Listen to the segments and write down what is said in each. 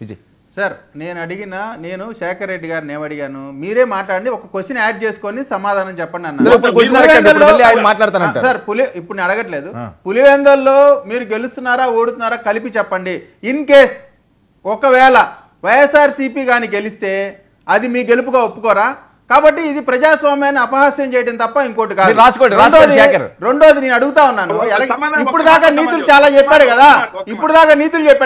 Vijay sir నేను శేఖర్ రెడ్డి గారిని ఏమడిగాను, మీరే మాట్లాడండి, ఒక క్వశ్చన్ యాడ్ చేసుకొని సమాధానం చెప్పండి అన్నారు. సార్ ఇప్పుడు నేను అడగట్లేదు, పులివెందుల్లో మీరు గెలుస్తున్నారా ఓడుతున్నారా కలిపి చెప్పండి. ఇన్ కేస్ ఒకవేళ వైఎస్ఆర్సీపీ కానీ గెలిస్తే అది మీ గెలుపుగా ఒప్పుకోరా? కాబట్టి ఇది ప్రజాస్వామ్యాన్ని అపహాస్యం చేయడం తప్ప ఇంకోటి కాదు. రెండోది నేను అడుగుతా ఉన్నాను, ఇప్పుడు దాకా నీతులు చాలా చెప్పాడు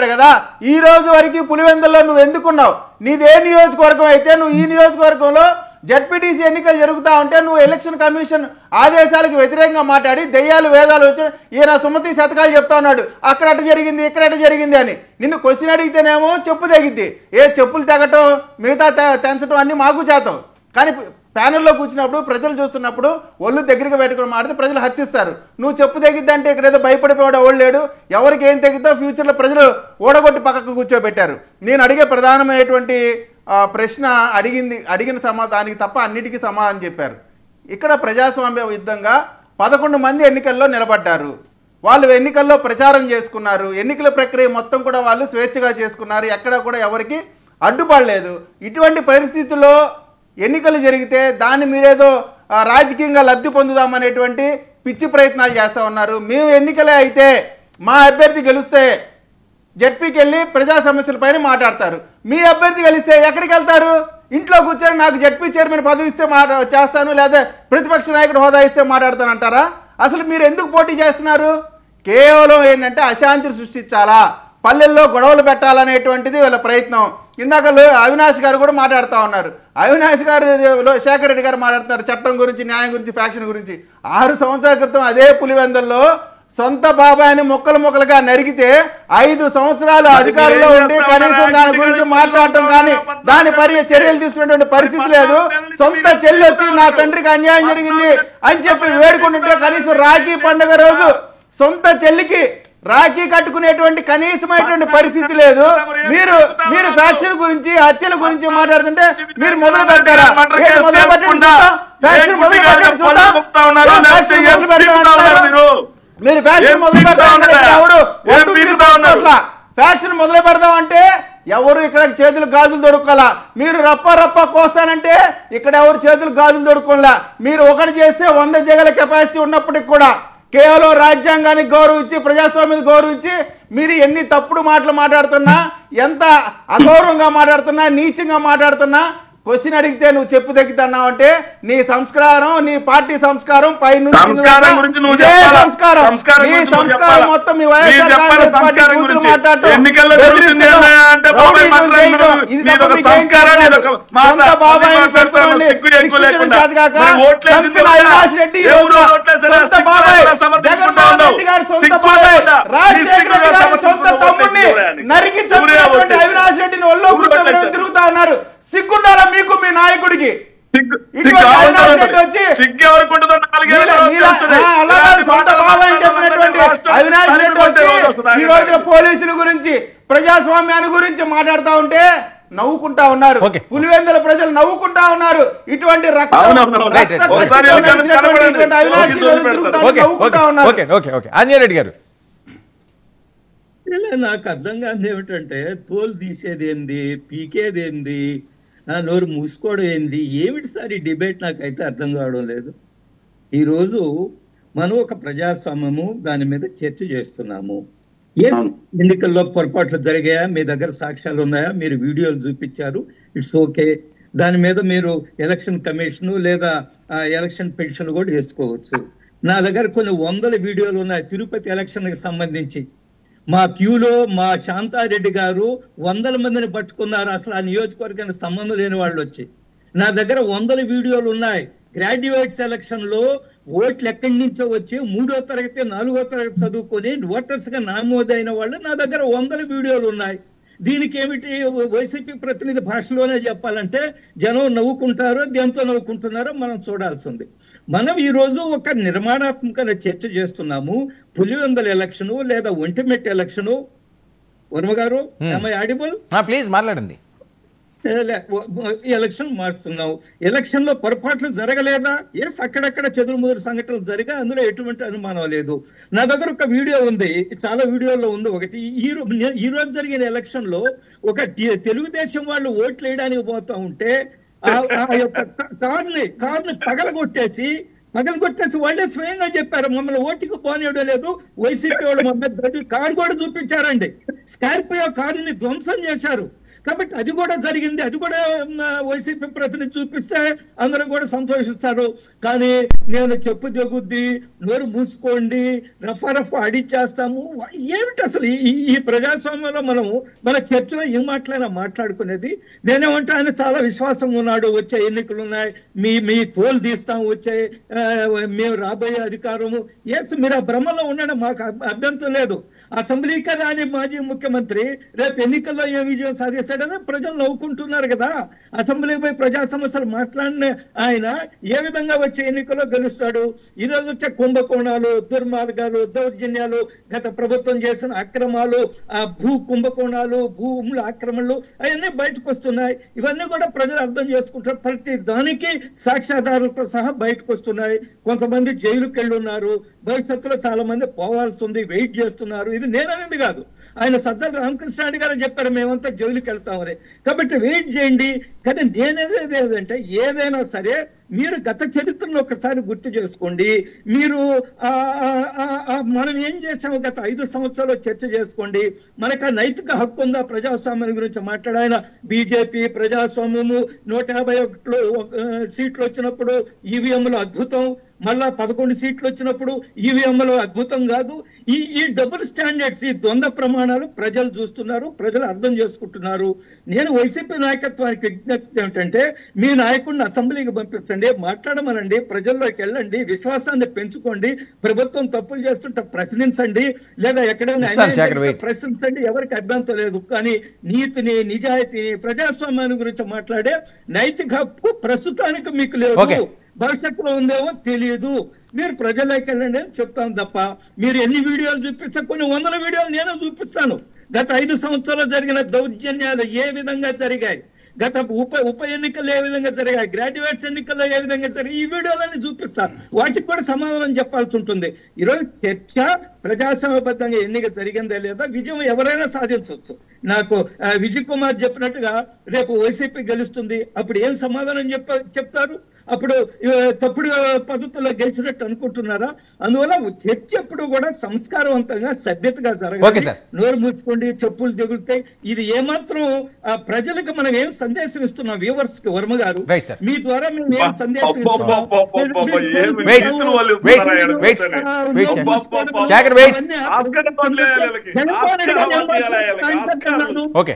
కదా, ఈ రోజు వరకు పులివెందుల్లో నువ్వు ఎందుకున్నావు? నీది ఏ నియోజకవర్గం అయితే నువ్వు ఈ నియోజకవర్గంలో జడ్పీటీసీ ఎన్నికలు జరుగుతా ఉంటే నువ్వు ఎలక్షన్ కమిషన్ ఆదేశాలకు వ్యతిరేకంగా మాట్లాడి దెయ్యాలు వేదాలు వచ్చి ఈయన సుమతి శతకాలు చెప్తా ఉన్నాడు, అక్కడ అటు జరిగింది ఇక్కడ అటు జరిగింది అని. నిన్ను క్వశ్చన్ అడిగితేనేమో చెప్పు తెగిద్ది, ఏ చెప్పులు తెగటం మిగతా తెంచడం అన్ని మాకు చేతాం. కానీ ప్యానెల్లో కూర్చున్నప్పుడు ప్రజలు చూస్తున్నప్పుడు ఒళ్ళు దగ్గరికి పెట్టుకుని మాడితే ప్రజలు హర్షిస్తారు. నువ్వు చెప్పు తెగిద్ది అంటే ఇక్కడ ఏదో భయపడిపోయాడు ఎవడు లేడు, ఎవరికి ఏం తెగిద్దో ఫ్యూచర్లో ప్రజలు ఓడగొట్టి పక్కకు కూర్చోబెట్టారు. నేను అడిగే ప్రధానమైనటువంటి ప్రశ్న అడిగిన సమాధానానికి తప్ప అన్నిటికీ సమాధానం చెప్పారు. ఇక్కడ ప్రజాస్వామ్య యుద్ధంగా 11 మంది ఎన్నికల్లో నిలబడ్డారు. వాళ్ళు ఎన్నికల్లో ప్రచారం చేసుకున్నారు. ఎన్నికల ప్రక్రియ మొత్తం కూడా వాళ్ళు స్వేచ్ఛగా చేసుకున్నారు. ఎక్కడ కూడా ఎవరికి అడ్డుపడలేదు. ఇటువంటి పరిస్థితుల్లో ఎన్నికలు జరిగితే దాన్ని మీరేదో రాజకీయంగా లబ్ధి పొందుదామనేటువంటి పిచ్చి ప్రయత్నాలు చేస్తూ ఉన్నారు. మేము ఎన్నికలే అయితే మా అభ్యర్థి గెలిస్తే జడ్పీకి వెళ్ళి ప్రజా సమస్యలపైన మాట్లాడతారు. మీ అభ్యర్థి గెలిస్తే ఎక్కడికి వెళ్తారు? ఇంట్లో కూర్చొని నాకు జడ్పీ చైర్మన్ పదవి ఇస్తే చేస్తాను, లేదా ప్రతిపక్ష నాయకుడు హోదా ఇస్తే మాట్లాడతాను అంటారా? అసలు మీరు ఎందుకు పోటీ చేస్తున్నారు? కేవలం ఏంటంటే అశాంతిని సృష్టించాలా, పల్లెల్లో గొడవలు పెట్టాలనేటువంటిది వీళ్ళ ప్రయత్నం. ఇందాక అవినాష్ గారు కూడా మాట్లాడుతూ ఉన్నారు. అవినాష్ గారు శేఖర్ రెడ్డి గారు మాట్లాడుతున్నారు చట్టం గురించి, న్యాయం గురించి, ఫ్యాక్షన్ గురించి. 6 సంవత్సరాల క్రితం అదే పులివెందుల్లో సొంత బాబాయిని ముక్కలుగా నరికితే 5 సంవత్సరాలు అధికారంలో ఉండి కనీసం దాని గురించి మాట్లాడటం కానీ దాని చర్యలు తీసుకునేటువంటి పరిస్థితి లేదు. సొంత చెల్లి వచ్చి నా తండ్రికి అన్యాయం జరిగింది అని చెప్పి వేడుకుంటుంటే కనీసం రాఖీ పండుగ రోజు సొంత చెల్లికి రాఖీ కట్టుకునేటువంటి కనీసమైనటువంటి పరిస్థితి లేదు. మీరు ఫ్యాక్షన్ గురించి, హత్యల గురించి మాట్లాడుతుంటే మీరు మొదలు పెడతారా? మొదలు పెట్టండి, మీరు ఫ్యాక్షన్ మొదలు ఫ్యాక్షన్ మొదలు పెడదాం అంటే ఎవరు ఇక్కడ చేతులు గాజులు దొరుకోలా. మీరు రప్ప కోస్తానంటే ఇక్కడ ఎవరు చేతులు గాజులు దొరుకోలా. మీరు ఒకటి చేస్తే 100 జగల కెపాసిటీ ఉన్నప్పటికి కూడా కేవలం రాజ్యాంగానికి గౌరవించి, ప్రజాస్వామ్యానికి గౌరవించి మీరు ఎన్ని తప్పుడు మాటలు మాట్లాడుతున్నా, ఎంత అగౌరవంగా మాట్లాడుతున్నా, నీచంగా మాట్లాడుతున్నా, క్వశ్చన్ అడిగితే నువ్వు చెప్పు తగ్గుతున్నావు అంటే నీ సంస్కారం, నీ పార్టీ సంస్కారం పైన సంస్కారం మొత్తం మీ నరికి అవినాష్ రెడ్డిని ఒళ్ళో కూర్చోబెట్టి తిరుగుతా ఉన్నారు. సిగ్గుండాలా మీకు, మీ నాయకుడికి? ఈ రోజు పోలీసుల గురించి, ప్రజాస్వామ్యాన్ని గురించి మాట్లాడుతూ ఉంటే నవ్వుకుంటా ఉన్నారు. పులివెందుల ప్రజలు నవ్వుకుంటా ఉన్నారు. ఇటువంటి ఆంజనేయుడు గారు, నాకు అర్థం కాదు ఏమిటంటే తోలు తీసేది ఏంది, పీకేది ఏంది, నోరు మూసుకోవడం ఏంది, ఏమిటి సార్ ఈ డిబేట్? నాకైతే అర్థం కావడం లేదు. ఈరోజు మనం ఒక ప్రజాస్వామ్యము దాని మీద చర్చ చేస్తున్నాము. ఎన్నికల్లో పొరపాట్లు జరిగాయా, మీ దగ్గర సాక్ష్యాలు ఉన్నాయా, మీరు వీడియోలు చూపించారు, ఇట్స్ ఓకే. దాని మీద మీరు ఎలక్షన్ కమిషన్ లేదా ఎలక్షన్ పిటిషన్ కూడా వేసుకోవచ్చు. నా దగ్గర కొన్ని 100 వీడియోలు ఉన్నాయి తిరుపతి ఎలక్షన్ కి సంబంధించి. మా క్యూలో మా శాంతారెడ్డి గారు 100 మందిని పట్టుకున్నారు, అసలు ఆ నియోజకవర్గానికి సంబంధం లేని వాళ్ళు వచ్చి. నా దగ్గర 100 వీడియోలు ఉన్నాయి. గ్రాడ్యుయేట్ సెలక్షన్ లో ఓట్లు ఎక్కడి నుంచో వచ్చి 3వ తరగతి 4వ తరగతి చదువుకొని ఓటర్స్ గా నమోదైన వాళ్ళు నా దగ్గర 100 వీడియోలు ఉన్నాయి. దీనికి ఏమిటి వైసీపీ ప్రతినిధి భాషలోనే చెప్పాలంటే జనం నవ్వుకుంటారో దేంతో నవ్వుకుంటున్నారో మనం చూడాల్సింది. మనం ఈ రోజు ఒక నిర్మాణాత్మక చర్చ చేస్తున్నాము. పులివెందుల ఎలక్షను లేదా ఒంటిమిట్ట ఎలక్షను. వర్మ గారు, ఆడిబుల్ ప్లీజ్ మాట్లాడండి. ఎలక్షన్ మార్చుతున్నావు. ఎలక్షన్ లో పొరపాట్లు జరగలేదా? ఎస్, అక్కడక్కడ చెదురుముదురు సంఘటనలు జరిగా, అందులో ఎటువంటి అనుమానం లేదు. నా దగ్గర ఒక వీడియో ఉంది, చాలా వీడియోలో ఉంది. ఒకటి ఈ రోజు జరిగిన ఎలక్షన్ లో ఒక తెలుగుదేశం వాళ్ళు ఓట్లు వేయడానికి పోతా ఉంటే ఆ యొక్క కారుని పగలగొట్టేసి వాళ్ళే స్వయంగా చెప్పారు, మమ్మల్ని ఓటికి పోనీయడం లేదు, వైసీపీ వాళ్ళు మమ్మల్ని కారు కూడా చూపించారండి. స్కార్పియో కారుని ధ్వంసం చేశారు. కాబట్టి అది కూడా జరిగింది. అది కూడా వైసీపీ ప్రతినిధి చూపిస్తే అందరూ కూడా సంతోషిస్తారు. కానీ నేను చెప్పు జగుద్ది, నోరు మూసుకోండి, రఫా అడిచేస్తాము, ఏమిటి అసలు ఈ ప్రజాస్వామ్యంలో మన చర్చలో ఏం మాట్లాడుకునేది? నేనేమంటే ఆయన చాలా విశ్వాసంగా ఉన్నాడు, వచ్చే ఎన్నికలు ఉన్నాయి, మీ తోలు తీస్తాం, వచ్చే మేము రాబోయే అధికారము. ఎస్, మీరు ఆ భ్రమలో ఉండడం మాకు అభ్యంతరం లేదు. అసెంబ్లీకి రాని మాజీ ముఖ్యమంత్రి రేపు ఎన్నికల్లో ఏ విజయం సాధిస్తాడని ప్రజలు నవ్వుకుంటున్నారు కదా. అసెంబ్లీపై ప్రజా సమస్యలు మాట్లాడిన ఆయన ఏ విధంగా వచ్చే ఎన్నికల్లో గెలుస్తాడు? ఈ రోజు వచ్చే కుంభకోణాలు, దుర్మార్గాలు, దౌర్జన్యాలు, గత ప్రభుత్వం చేసిన అక్రమాలు, భూ కుంభకోణాలు, భూముల ఆక్రమణలు అవన్నీ బయటకు వస్తున్నాయి. ఇవన్నీ కూడా ప్రజలు అర్థం చేసుకుంటారు. ప్రతి దానికి సాక్ష్యాధారాలతో సహా బయటకు వస్తున్నాయి. కొంతమంది జైలుకి వెళ్ళి ఉన్నారు, భవిష్యత్తులో చాలా మంది పోవాల్సి ఉంది, వెయిట్ చేస్తున్నారు. ఇది నేననేది కాదు, ఆయన సజ్జల రామకృష్ణారెడ్డి గారు చెప్పారు, మేమంతా జైలుకి వెళ్తామని. కాబట్టి వెయిట్ చేయండి. కానీ నేనేది ఏదంటే, ఏదైనా సరే మీరు గత చరిత్రను ఒకసారి గుర్తు చేసుకోండి. మీరు మనం ఏం చేసాము గత 5 సంవత్సరాలు చర్చ చేసుకోండి. మనకు ఆ నైతిక హక్కు ఉందా ప్రజాస్వామ్యం గురించి మాట్లాడాయన? బీజేపీ ప్రజాస్వామ్యము 151 సీట్లు వచ్చినప్పుడు ఈవీఎంలు అద్భుతం, మళ్ళా 11 సీట్లు వచ్చినప్పుడు ఈవీఎంలు అద్భుతం కాదు. ఈ డబుల్ స్టాండర్డ్స్, ఈ ద్వంద్వ ప్రమాణాలు ప్రజలు చూస్తున్నారు, ప్రజలు అర్థం చేసుకుంటున్నారు. నేను వైసీపీ నాయకత్వానికి విజ్ఞప్తి ఏమిటంటే, మీ నాయకుడిని అసెంబ్లీకి పంపించండి, మాట్లాడమనండి, ప్రజల్లోకి వెళ్ళండి, విశ్వాసాన్ని పెంచుకోండి, ప్రభుత్వం తప్పులు చేస్తుంటే ప్రశ్నించండి, లేదా ఎక్కడైనా ప్రశ్నించండి, ఎవరికి అభ్యంతరం లేదు. కానీ నీతిని, నిజాయితీని, ప్రజాస్వామ్యాన్ని గురించి మాట్లాడే నైతిక హక్కు ప్రస్తుతానికి మీకు లేదు. భవిష్యత్తులో ఉందేమో తెలియదు. మీరు ప్రజల్లోకి వెళ్ళండి అని చెప్తాను తప్ప, మీరు ఎన్ని వీడియోలు చూపిస్తే కొన్ని 100 వీడియోలు నేను చూపిస్తాను. గత 5 సంవత్సరాలు జరిగిన దౌర్జన్యాలు ఏ విధంగా జరిగాయి, గత ఉప ఎన్నికల్లో ఏ విధంగా జరిగాయి, గ్రాడ్యుయేట్స్ ఎన్నికల్లో ఏ విధంగా జరిగాయి, ఈ వీడియోలన్నీ చూపిస్తాను. వాటికి కూడా సమాధానం చెప్పాల్సి ఉంటుంది. ఈరోజు చర్చ ప్రజాస్వామ్యబద్ధంగా ఎన్నిక జరిగిందా లేదా, విజయం ఎవరైనా సాధించవచ్చు. నాకు విజయ్ కుమార్ చెప్పినట్టుగా రేపు వైసీపీ గెలుస్తుంది, అప్పుడు ఏం సమాధానం చెప్తారు? అప్పుడు తప్పుడు పద్ధతుల్లో గెలిచినట్టు అనుకుంటున్నారా? అందువల్ల చర్చ ఎప్పుడు కూడా సంస్కారవంతంగా, సభ్యతగా జరగాలి. నోరు మూసుకోండి, చెప్పులు దిగుతాయి. ఇది ఏమాత్రం ప్రజలకు మనం ఏం సందేశం ఇస్తున్నాం? వ్యూవర్స్ కి వర్మ గారు, మీ ద్వారా మేము ఏం సందేశం ఇస్తున్నాం?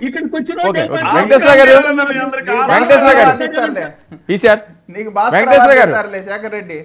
ఇక్కడికి వచ్చిన నీకు బాగా శేఖర్ రెడ్డి